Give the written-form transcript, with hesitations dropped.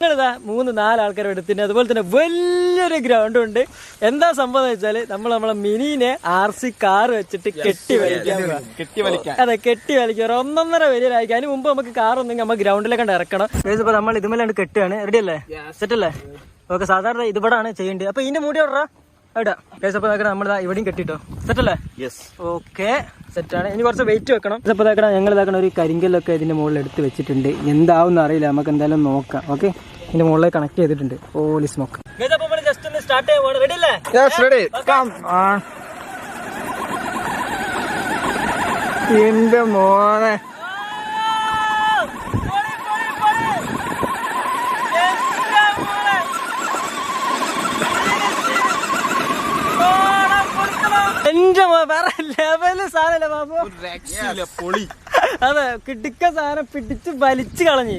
ഞങ്ങളിതാ 3-4 ആൾക്കാരെ എടുത്തിന് അതുപോലെ തന്നെ വലിയൊരു ഗ്രൗണ്ട് ഉണ്ട്. എന്താ സംഭവം വെച്ചാല് നമ്മളെ മിനിനെ RC കാർ വെച്ചിട്ട് കെട്ടി വലിക്കാൻ. അതെ, കെട്ടി വലിക്കുക. 1.5 വരിയിലായിരിക്കും. അതിന് മുമ്പ് നമുക്ക് കാർ ഒന്നെങ്കിൽ നമ്മൾ ഗ്രൗണ്ടിലേക്ക് ഇറക്കണം. ഇപ്പൊ നമ്മൾ ഇതുമല്ലാണ് കെട്ടുകയാണ്. റെഡി അല്ലേ? സെറ്റ് അല്ലേ? ഓക്കെ. സാധാരണ ഇതിവിടാണ് ചെയ്യേണ്ടത്. അപ്പൊ ഇതിന്റെ മൂടി ഇടാ ഇടാ. അപ്പൊ നമ്മൾ ഇവിടെയും കെട്ടിട്ടോ. സെറ്റ് അല്ലേ? ഓക്കെ, സെറ്റാണ്. ഇനി കുറച്ച് വെയിറ്റ് വെക്കണം. ഇപ്പൊ ഞങ്ങൾ ഇതാക്കണ ഒരു കരിങ്കല്ലൊക്കെ ഇതിന്റെ മുകളിൽ എടുത്ത് വെച്ചിട്ടുണ്ട്. എന്താവും അറിയില്ല, നമുക്ക് എന്തായാലും നോക്കാം. ഓക്കെ, ഇതിന്റെ മുകളിൽ കണക്ട് ചെയ്തിട്ടുണ്ട്. ഓലി സ്മോക്ക്. ജസ്റ്റ് ഒന്ന് സ്റ്റാർട്ട് ചെയ്യാൻ. റെഡി അല്ലേ? എന്റെ മോനെ, എന്റെ വേറെ ലെവല് സാധനല്ലേ ബാബു. അതെ, കിടുക്ക സാധനം പിടിച്ച് വലിച്ചു കളഞ്ഞ്.